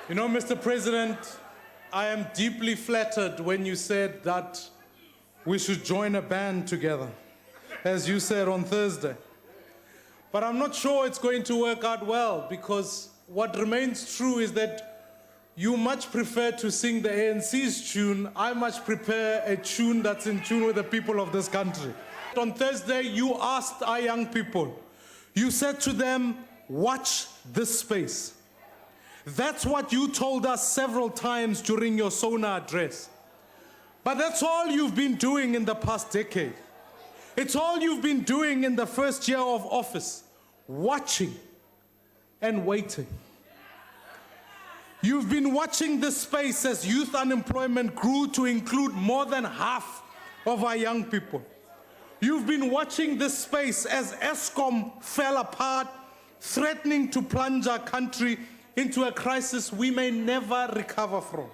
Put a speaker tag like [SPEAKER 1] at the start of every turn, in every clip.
[SPEAKER 1] You know, Mr. President, I am deeply flattered when you said that we should join a band together, as you said on Thursday. But I'm not sure it's going to work out well, because what remains true is that you much prefer to sing the ANC's tune. I much prefer a tune that's in tune with the people of this country. On Thursday, you asked our young people, you said to them, watch this space. That's what you told us several times during your Sona address. But that's all you've been doing in the past decade. It's all you've been doing in the first year of office, watching and waiting. You've been watching this space as youth unemployment grew to include more than half of our young people. You've been watching this space as Eskom fell apart, threatening to plunge our country into a crisis we may never recover from.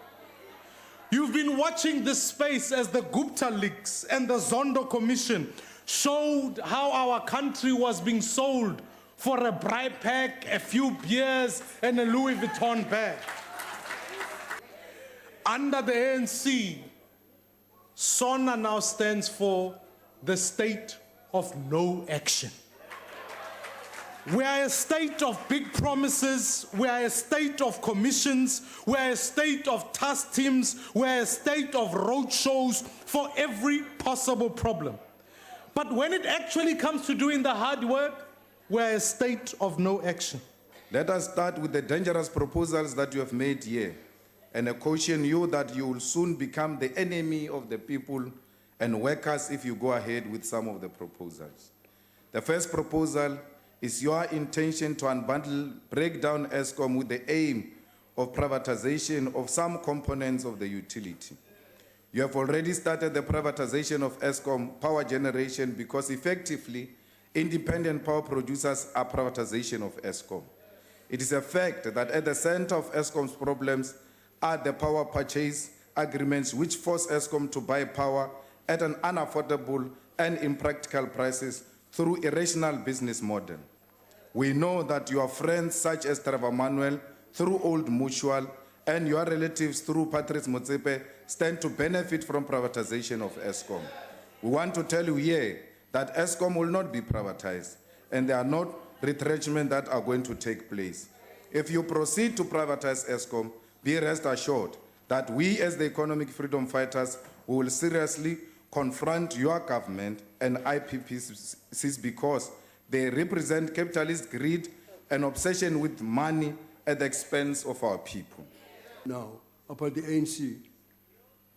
[SPEAKER 1] You've been watching this space as the Gupta leaks and the Zondo Commission showed how our country was being sold for a bribe pack, a few beers, and a Louis Vuitton bag. Under the ANC, Sona now stands for the state of no action. We are a state of big promises, we are a state of commissions, we are a state of task teams, we are a state of roadshows for every possible problem. But when it actually comes to doing the hard work, we are a state of no action.
[SPEAKER 2] Let us start with the dangerous proposals that you have made here, and I caution you that you will soon become the enemy of the people and workers if you go ahead with some of the proposals. The first proposal is your intention to unbundle, break down Eskom with the aim of privatization of some components of the utility. You have already started the privatization of Eskom power generation because effectively, independent power producers are privatization of Eskom. It is a fact that at the center of Eskom's problems are the power purchase agreements which force Eskom to buy power at an unaffordable and impractical prices through irrational business model. We know that your friends such as Trevor Manuel through Old Mutual and your relatives through Patrice Motsepe stand to benefit from privatization of Eskom. We want to tell you here that Eskom will not be privatized and there are not retrenchments that are going to take place. If you proceed to privatize Eskom, be rest assured that we as the economic freedom fighters will seriously confront your government and IPPs because they represent capitalist greed and obsession with money at the expense of our people.
[SPEAKER 3] Now, about the ANC,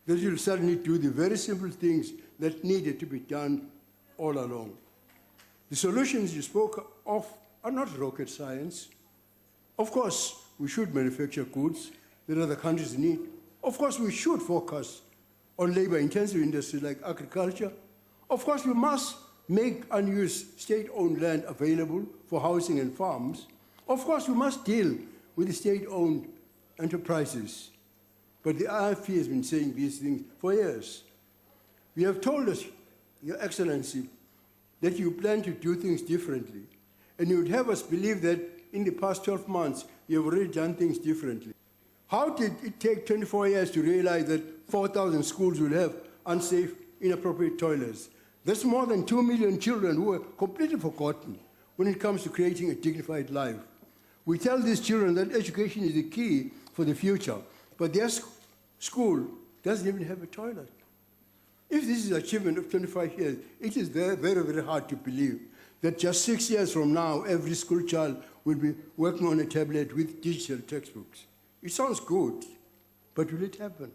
[SPEAKER 3] they will certainly do the very simple things that needed to be done all along. The solutions you spoke of are not rocket science. Of course, we should manufacture goods that other countries need. Of course, we should focus on labor-intensive industries like agriculture. Of course, we must make unused state-owned land available for housing and farms. Of course, we must deal with the state-owned enterprises. But the IFP has been saying these things for years. You have told us, Your Excellency, that you plan to do things differently. And you would have us believe that in the past 12 months, you have already done things differently. How did it take 24 years to realize that 4,000 schools will have unsafe, inappropriate toilets? That's more than 2 million children who are completely forgotten when it comes to creating a dignified life. We tell these children that education is the key for the future, but their school doesn't even have a toilet. If this is an achievement of 25 years, it is very, very, very hard to believe that just 6 years from now, every school child will be working on a tablet with digital textbooks. It sounds good, but will it happen?